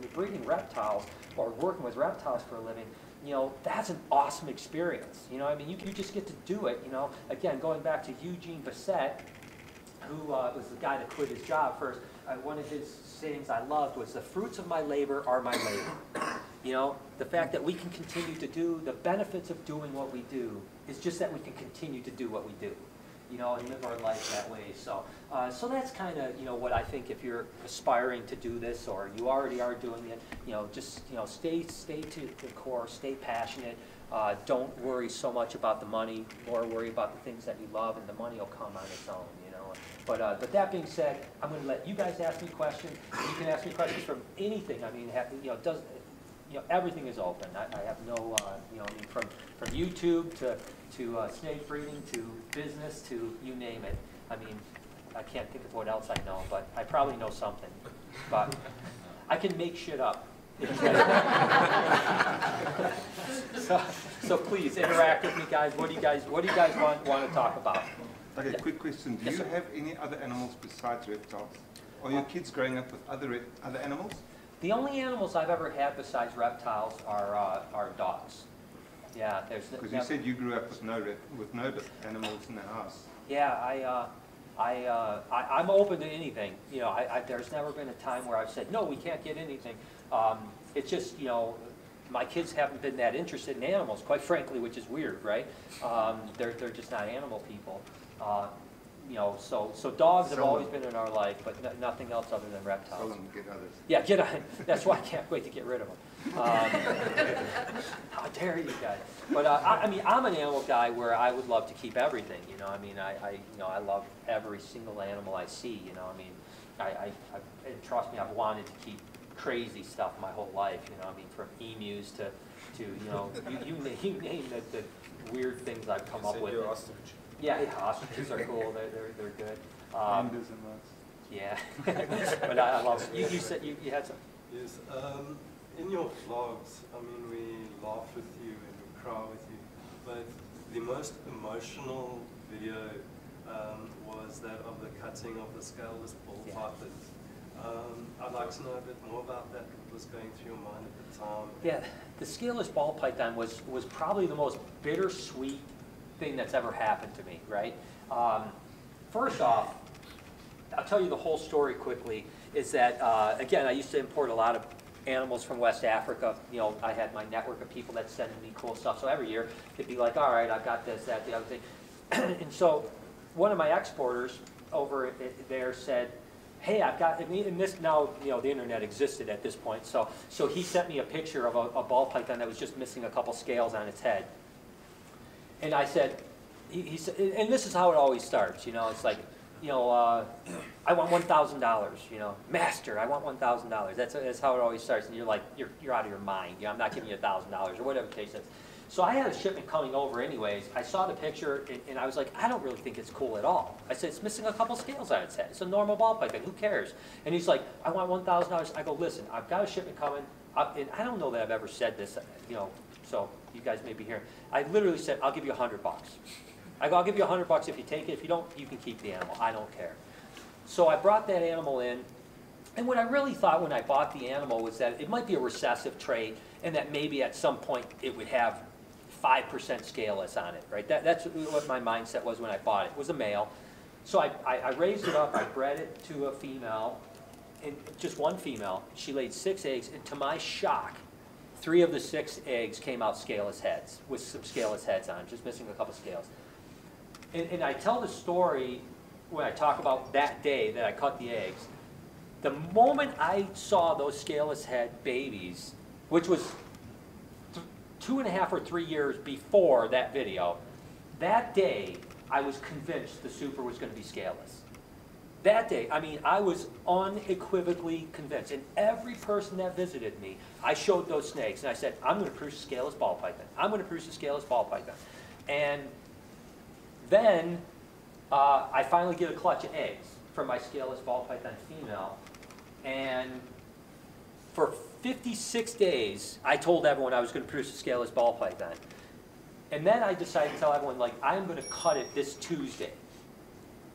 you're breeding reptiles or working with reptiles for a living, you know, that's an awesome experience. You know, I mean, you just get to do it, you know. Again, going back to Eugene Bassett, who was the guy that quit his job first, one of his sayings I loved was, the fruits of my labor are my labor. You know, the fact that we can continue to do, the benefits of doing what we do is just that we can continue to do what we do, you know, and live our life that way. So, so that's kind of, you know, what I think if you're aspiring to do this or you already are doing it, you know, just, you know, stay to the core, stay passionate. Don't worry so much about the money, more worry about the things that you love, and the money will come on its own, you know. But that being said, I'm going to let you guys ask me questions. You can ask me questions from anything. I mean, you know, everything is open. I have no, you know, I mean, from YouTube to snake breeding to business to you name it. I mean, I can't think of what else I know, but I probably know something. But I can make shit up. so please interact with me, guys. What do you guys want to talk about? Okay, Yeah. quick question. Do Yes, you sir. have any other animals besides reptiles? Are your kids growing up with other animals? The only animals I've ever had besides reptiles are dogs. Yeah, there's. Because you said you grew up with no animals in the house. Yeah, I'm open to anything. You know, there's never been a time where I've said, no, we can't get anything. It's just, you know, my kids haven't been that interested in animals, quite frankly, which is weird, right? They're just not animal people. You know, so dogs have always been in our life, but nothing else other than reptiles. Sell them, get others. Yeah, get on. That's why I can't wait to get rid of them. How dare you guys? But I mean, I'm an animal guy where I would love to keep everything. You know, I mean, you know, I love every single animal I see. You know, I mean, and trust me, I've wanted to keep crazy stuff my whole life. You know, I mean, from emus to you know, you name the weird things I've come up with. Yeah, ostriches are cool. They're good. Pandas and rats. Yeah, but I love it. You said you had some. Yes. In your vlogs, I mean, we laugh with you and we cry with you, but the most emotional video was that of the cutting of the scaleless bull pythons. I'd like to know a bit more about that. What was going through your mind at the time? Yeah, the scaleless ball python was probably the most bittersweet thing that's ever happened to me, right? First off, I'll tell you the whole story quickly, is that, again, I used to import a lot of animals from West Africa. You know, I had my network of people that sent me cool stuff. So every year, it'd be like, all right, I've got this, that, the other thing. And so one of my exporters over there said, hey, I've got, and this now, you know, the internet existed at this point. So he sent me a picture of a ball python that was just missing a couple scales on its head. And I said, he said, and this is how it always starts, you know, it's like, you know, I want $1,000, you know, master, I want $1,000. That's how it always starts, and you're like, you're out of your mind, you know, I'm not giving you $1,000 or whatever the case is. So I had a shipment coming over anyways. I saw the picture, and I was like, I don't really think it's cool at all. I said, it's missing a couple scales on its head. It's a normal ball python, who cares? And he's like, I want $1,000. I go, listen, I've got a shipment coming, and I don't know that I've ever said this, you know, so you guys may be hearing. I literally said, I'll give you $100. I go, I'll give you $100 if you take it. If you don't, you can keep the animal. I don't care. So I brought that animal in, and what I really thought when I bought the animal was that it might be a recessive trait, and that maybe at some point it would have 5% scaleless on it, right? That's what my mindset was when I bought it. It was a male. So I raised it up, I bred it to a female, and just one female. She laid 6 eggs, and to my shock, 3 of the 6 eggs came out scaleless heads, with some scaleless heads on, just missing a couple scales. And I tell the story when I talk about that day that I cut the eggs. The moment I saw those scaleless head babies, which was 2.5 or 3 years before that video, that day I was convinced the super was going to be scaleless. That day, I mean, I was unequivocally convinced. And every person that visited me, I showed those snakes, and I said, I'm going to produce a scaleless ball python. I'm going to produce a scaleless ball python. And then I finally get a clutch of eggs from my scaleless ball python female. And for 56 days, I told everyone I was going to produce a scaleless ball python. And then I decided to tell everyone, like, I'm going to cut it this Tuesday.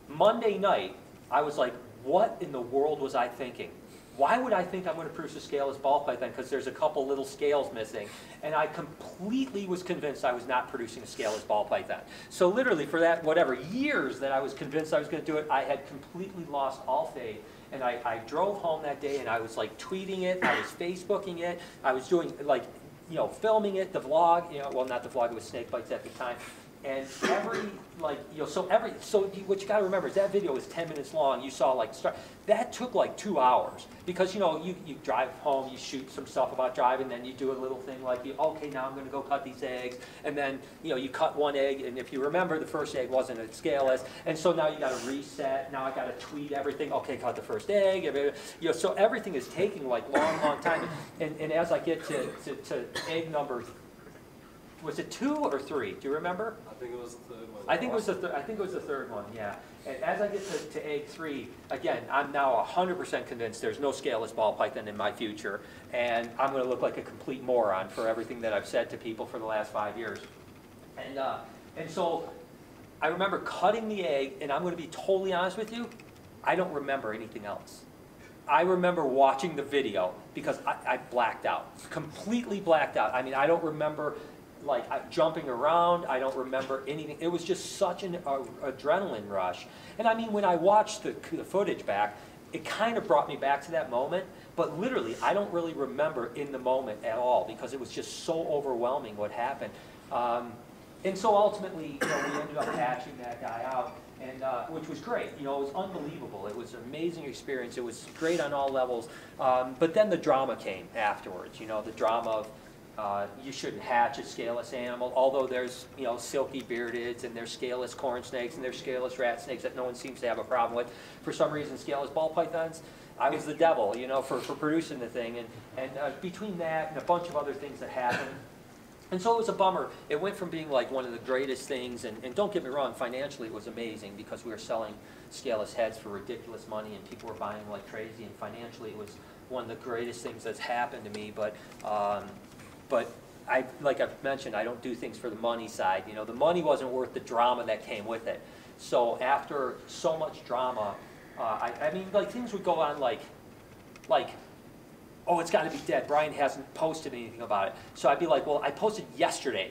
Monday night, I was like, what in the world was I thinking? why would I think I'm going to produce a scaleless ball python? Because there's a couple little scales missing. And I completely was convinced I was not producing a scaleless ball python. So literally for that, whatever, years that I was convinced I was going to do it, I had completely lost all faith. And I drove home that day and I was like tweeting it, I was Facebooking it, I was doing like, you know, filming it, the vlog, you know, well not the vlog, it was snake bites at the time. And every, like, you know, so what you got to remember is that video was 10 minutes long. You saw, like, that took, like, 2 hours. Because, you know, you drive home, you shoot some stuff about driving, then you do a little thing like, okay, now I'm going to go cut these eggs. And then, you know, you cut one egg, and if you remember, the first egg wasn't a scaleless. And so now you got to reset. Now I got to tweet everything. Okay, cut the first egg. You know, so everything is taking, like, long time. And as I get to egg number, was it 2 or 3? Do you remember? I think it was the third one. I think it was the third one, yeah. And as I get to egg 3, again, I'm now 100% convinced there's no scaleless ball python in my future, and I'm going to look like a complete moron for everything that I've said to people for the last 5 years. And so I remember cutting the egg, and I'm going to be totally honest with you, I don't remember anything else. I remember watching the video because I blacked out, completely blacked out. I mean, I don't remember like jumping around. I don't remember anything. It was just such an adrenaline rush. And I mean, when I watched the footage back, it kind of brought me back to that moment. But literally, I don't really remember in the moment at all because it was just so overwhelming what happened. And so ultimately, you know, we ended up hatching that guy out, and which was great. You know, it was unbelievable. It was an amazing experience. It was great on all levels. But then the drama came afterwards. You know, the drama of you shouldn't hatch a scaleless animal, although there's, you know, silky beardeds and there's scaleless corn snakes and there's scaleless rat snakes that no one seems to have a problem with. For some reason, scaleless ball pythons, I was the devil, you know, for producing the thing. And between that and a bunch of other things that happened, and so it was a bummer. It went from being like one of the greatest things, and don't get me wrong, financially it was amazing because we were selling scaleless heads for ridiculous money and people were buying like crazy, and financially it was one of the greatest things that's happened to me. But like I've mentioned, I don't do things for the money side. You know, the money wasn't worth the drama that came with it. So after so much drama, I mean, like things would go on like, oh, it's got to be dead. Brian hasn't posted anything about it. So I'd be like, well, I posted yesterday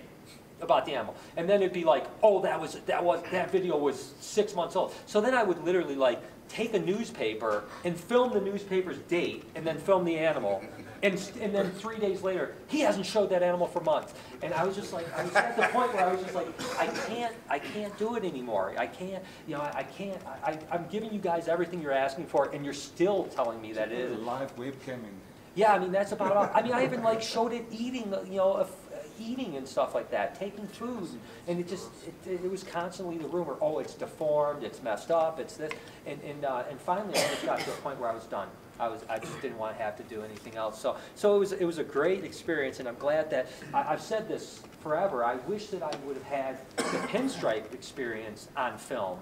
about the animal, and then it'd be like, oh, that video was 6 months old. So then I would literally like take a newspaper and film the newspaper's date, and then film the animal. And then 3 days later, he hasn't showed that animal for months. And I was just like, I was at the point where I was just like, I can't do it anymore. I can't, you know, I'm giving you guys everything you're asking for, and you're still telling me that it is. Live webcamming. Yeah, I mean, that's about all. I mean, I even like showed it eating, you know, eating and stuff like that, taking food, and it just, it was constantly the rumor, oh, it's deformed, it's messed up, it's this, and finally I just got to a point where I was done. I just didn't want to have to do anything else. So it was a great experience, and I'm glad that, I've said this forever, I wish that I would have had the pinstripe experience on film,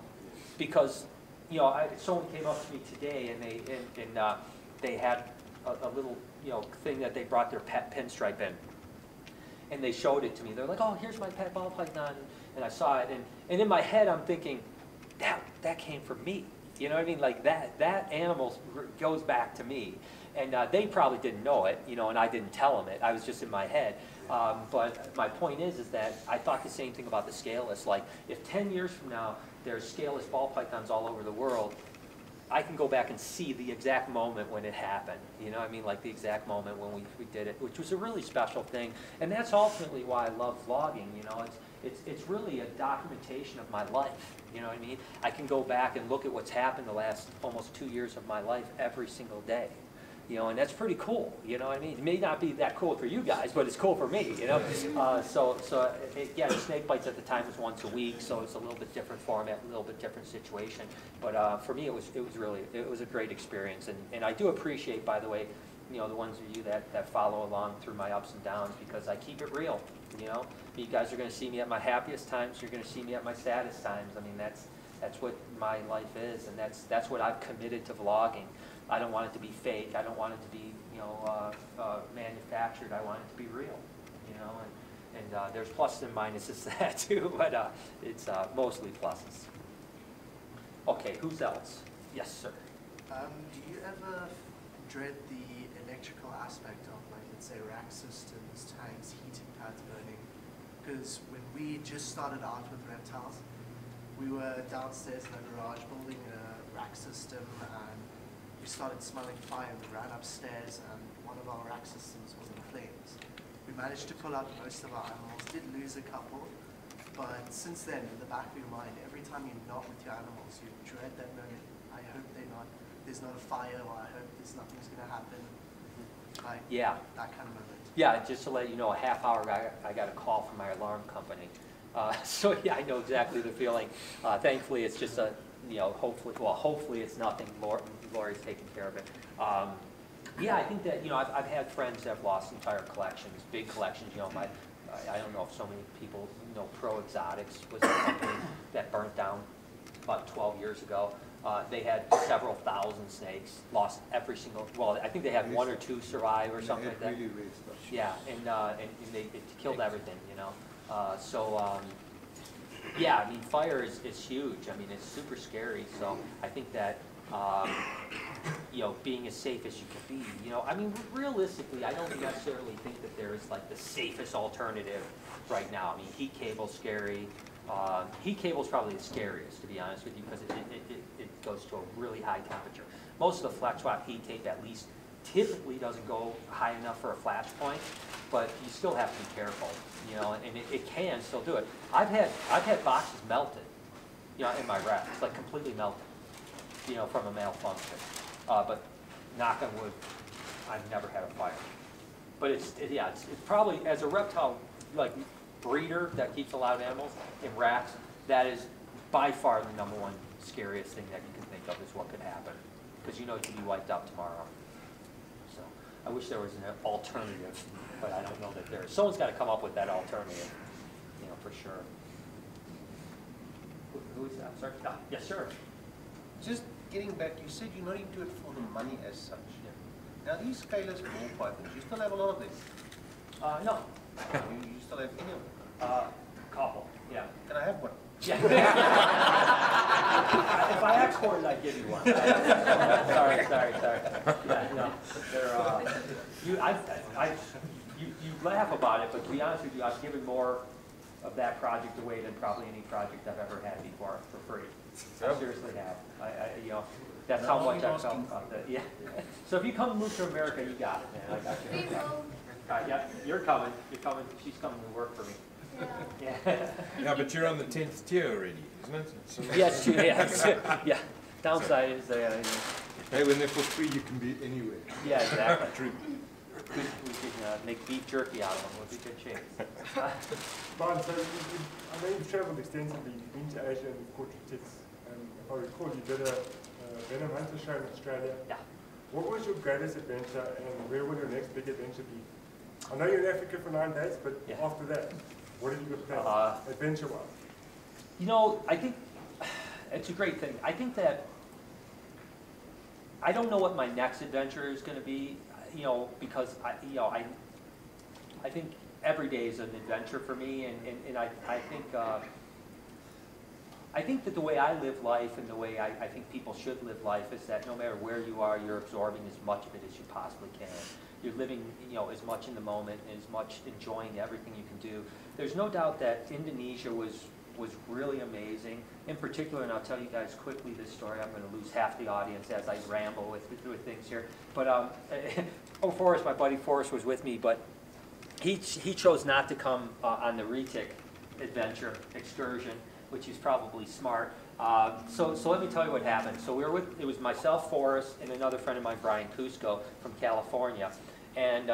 because, you know, someone came up to me today, and they had a little, you know, thing that they brought their pet pinstripe in. And they showed it to me. They're like, oh, here's my pet ball python. And I saw it. And in my head, I'm thinking, that came from me. You know what I mean? Like that animal goes back to me. And they probably didn't know it, you know, and I didn't tell them it. I was just in my head. But my point is that I thought the same thing about the scaleless. Like, if 10 years from now, there's scaleless ball pythons all over the world, I can go back and see the exact moment when it happened. You know what I mean? Like the exact moment when we did it, which was a really special thing. And that's ultimately why I love vlogging. You know, it's really a documentation of my life. You know what I mean? I can go back and look at what's happened the last almost 2 years of my life every single day. You know, and that's pretty cool. You know what I mean? It may not be that cool for you guys, but it's cool for me. You know, yeah, the snake bites at the time was once a week, so it's a little bit different format, a little bit different situation. But for me, it was a great experience, and I do appreciate, by the way, you know, the ones of you that follow along through my ups and downs, because I keep it real. You know, you guys are going to see me at my happiest times. You're going to see me at my saddest times. I mean, that's what my life is, and that's what I've committed to vlogging. I don't want it to be fake. I don't want it to be, you know, manufactured. I want it to be real, you know. And there's pluses and minuses to that too, but it's mostly pluses. Okay, who's else? Yes, sir. Do you ever dread the electrical aspect of, like, let's say, rack systems, tanks, heating pads burning. Because when we just started out with Reptiles, we were downstairs in the garage building a rack system, and we started smelling fire, and we ran upstairs, and one of our rack systems was in flames. We managed to pull out most of our animals, did lose a couple, but since then, in the back of your mind, every time you're not with your animals, you dread that moment. I hope there's not a fire, or I hope nothing's going to happen. Like, Yeah. that kind of moment. Yeah, just to let you know, a half hour ago, I got a call from my alarm company. So yeah, I know exactly the feeling. Thankfully, it's just a, hopefully it's nothing. Lori's taking care of it. Yeah, I think that, I've had friends that have lost entire collections, big collections. I don't know if so many people know Pro Exotics was a company that burnt down about 12 years ago. They had several thousand snakes, lost every single, well, I think they had one or two survive or something like that. Really weird stuff. Yeah, and it killed everything, yeah, I mean, fire is huge. I mean, it's super scary. So I think that, being as safe as you can be, I mean, realistically, I don't necessarily think that there is like the safest alternative right now. I mean, heat cable's scary. Heat cable's probably the scariest, to be honest with you, because it goes to a really high temperature. Most of the flex swap heat tape at least typically doesn't go high enough for a flash point, but you still have to be careful, and it can still do it. I've had boxes melted, in my rack. It's like completely melted, from a malfunction. But knock on wood, I've never had a fire. But it's probably, as a reptile breeder that keeps a lot of animals in racks, that is by far the #1 scariest thing that you can think of is what could happen, because you could be wiped out tomorrow. So I wish there was an alternative, but I don't know that there is. Someone's got to come up with that alternative, for sure. Who is that? Sorry. Yes, sir. Just getting back, you said you're not into it for the money as such. Yeah. Now these scaleless ball pythons, you still have a lot of them? No. You still have any of them? Couple. Yeah. Can I have one? Yeah. If I had cords, I'd give you one. Sorry. Yeah, no, you laugh about it, but to be honest with you, I've given more of that project away than probably any project I've ever had before for free. I seriously have. That's how much I've felt about that. Yeah. So if you come and move to America, you got it, man. I got you. Yeah, you're coming. She's coming to work for me. Yeah. Yeah, but you're on the 10th tier already, isn't it? So yes, true. Yeah. Downside is Hey, when they're for free, you can be anywhere. Yeah, exactly. True. We could make beef jerky out of them. We'll be good shape. Brian, so I know you've travelled extensively. You've been to Asia and you've caught your tits. If I recall, you did a Venom Hunter show in Australia. Yeah. What was your greatest adventure, and where will your next big adventure be? I know you're in Africa for 9 days, but after that, what have you got planned, adventure-wise? I think it's a great thing. I think that I don't know what my next adventure is going to be, because I think every day is an adventure for me, and I think that the way I live life and the way I think people should live life is that no matter where you are, you're absorbing as much of it as you possibly can. You're living, as much in the moment, as much enjoying everything you can do. There's no doubt that Indonesia was really amazing. In particular, and I'll tell you guys quickly this story. I'm going to lose half the audience as I ramble with things here. But Forrest, my buddy Forrest, was with me, but he chose not to come on the retic adventure excursion, which is probably smart. So let me tell you what happened. So it was myself, Forrest, and another friend of mine, Brian Cusco from California. And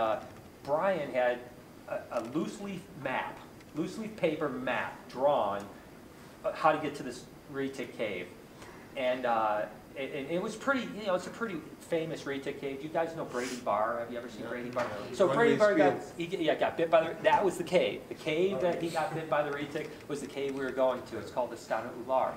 Brian had a loose leaf paper map drawn how to get to this retic cave. And it was pretty, it's a pretty famous retic cave. You guys know Brady Barr. Have you ever seen Brady Barr? So Brady Barr got bit by that was the cave. The cave that he got bit by the retic was the cave we were going to. It's called the Istana Ular.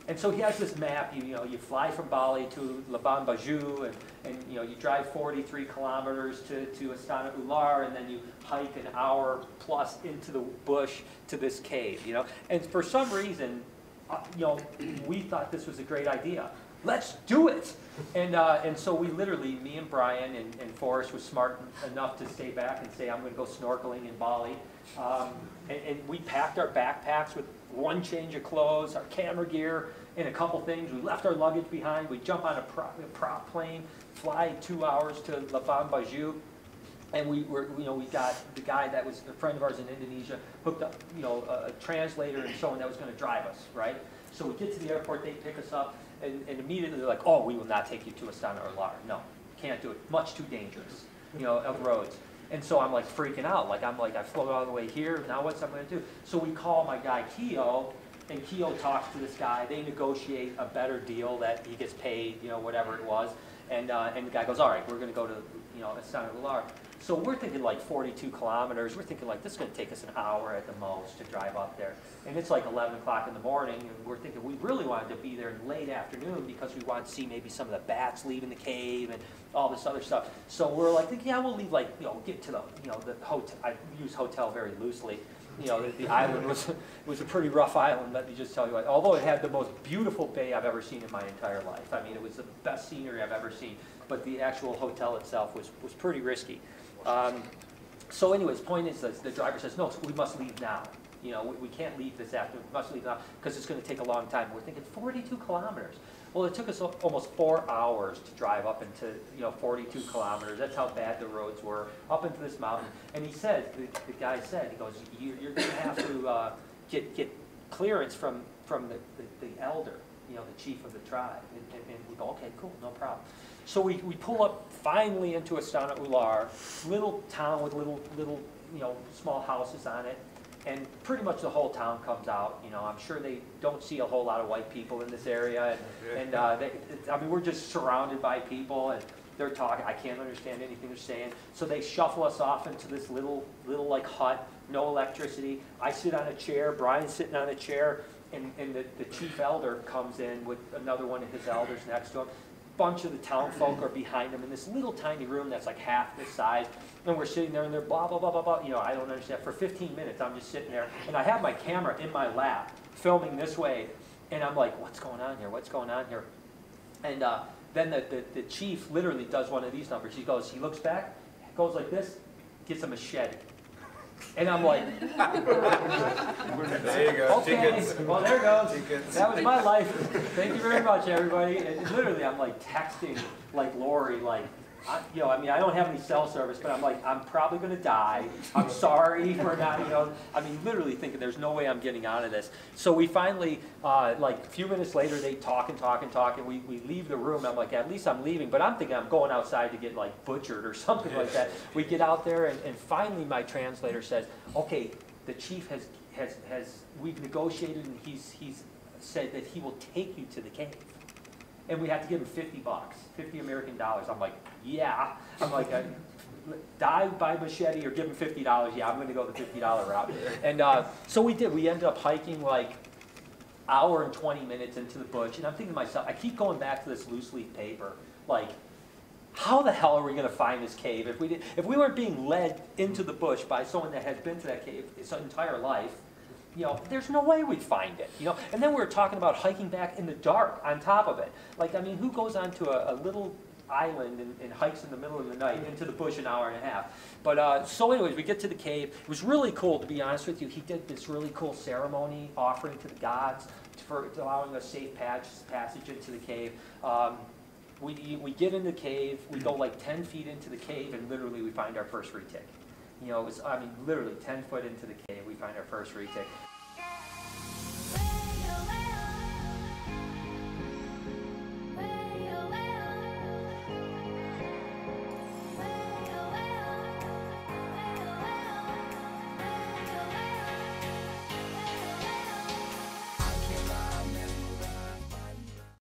And so he has this map. You fly from Bali to Labuan Bajo, and you drive 43 kilometers to Istana Ular, and then you hike an hour plus into the bush to this cave. And for some reason, we thought this was a great idea. let's do it. And so we literally, me and Brian and Forrest was smart enough to stay back and say, I'm going to go snorkeling in Bali. And we packed our backpacks with one change of clothes, our camera gear, and a couple things. We left our luggage behind. We jump on a prop plane, fly 2 hours to Labuan Bajo. And we got the guy that was a friend of ours in Indonesia hooked up, a translator and someone that was going to drive us, right? So we get to the airport, they pick us up, and immediately they're like, oh, we will not take you to Astana or Lar. No, can't do it. Much too dangerous, of roads. And so I'm like freaking out. I float all the way here. Now what's I'm going to do? So we call my guy Keo, and Keo talks to this guy. They negotiate a better deal that he gets paid, whatever it was. And the guy goes, all right, we're going to go to, Astana or Lar. So we're thinking like 42 kilometers. We're thinking like this is going to take us an hour at the most to drive up there. And it's like 11 o'clock in the morning, and we're thinking we really wanted to be there in late afternoon because we wanted to see maybe some of the bats leaving the cave and all this other stuff. So we're like, yeah, we'll leave get to the, the hotel. I use hotel very loosely. The island was a pretty rough island, let me just tell you what. Although it had the most beautiful bay I've ever seen in my entire life. I mean, it was the best scenery I've ever seen. But the actual hotel itself was pretty risky. So anyways, point is that the driver says, no, we must leave now. We can't leave this afternoon. We must leave now because it's going to take a long time. We're thinking 42 kilometers. Well, it took us almost 4 hours to drive up into 42 kilometers. That's how bad the roads were, up into this mountain. And he said, the guy said, he goes, you're going to have to get clearance from the elder, the chief of the tribe. And we go, okay, cool, no problem. So we pull up finally into Astana Ular, little town with little small houses on it, and pretty much the whole town comes out. I'm sure they don't see a whole lot of white people in this area, and I mean we're just surrounded by people, and they're talking. I can't understand anything they're saying. So they shuffle us off into this little like hut, no electricity. I sit on a chair. Brian's sitting on a chair, and the chief elder comes in with another one of his elders next to him. Bunch of the town folk are behind them in this little tiny room that's like half this size, and we're sitting there and they're blah blah blah blah blah. I don't understand. For 15 minutes I'm just sitting there, and I have my camera in my lap filming this way, and I'm like, what's going on here? What's going on here? And then the chief literally does one of these numbers. He looks back, goes like this, gets a machete. And I'm like, there you go. Okay, Tickets. well there goes. Tickets. That was my life. Thank you very much, everybody. And literally, I'm like texting like Lori, like, I mean, I don't have any cell service, but I'm like, I'm probably going to die. I'm sorry for not, I mean, literally thinking there's no way I'm getting out of this. So we finally, like a few minutes later, they talk and talk and talk, and we leave the room. I'm like, at least I'm leaving, but I'm thinking I'm going outside to get like butchered or something like that. We get out there, and finally my translator says, okay, the chief we've negotiated, and he's said that he will take you to the cave. And we had to give him $50, 50 American dollars. I'm like, yeah. I'm like, die by machete or give him $50. Yeah, I'm going to go the $50 route. And so we did. We ended up hiking like hour and 20 minutes into the bush. And I'm thinking to myself, I keep going back to this loose leaf paper. Like, how the hell are we going to find this cave if we weren't being led into the bush by someone that has been to that cave his entire life? There's no way we'd find it, And then we were talking about hiking back in the dark on top of it. Like, I mean, who goes onto a little island and hikes in the middle of the night into the bush an hour and a half? But, so anyways, we get to the cave. It was really cool, to be honest with you. He did this really cool ceremony offering to the gods for allowing us safe passage into the cave. We get in the cave. We go like 10 feet into the cave, and literally we find our first retic. It was, I mean, literally 10 foot into the cave, we find our first retic.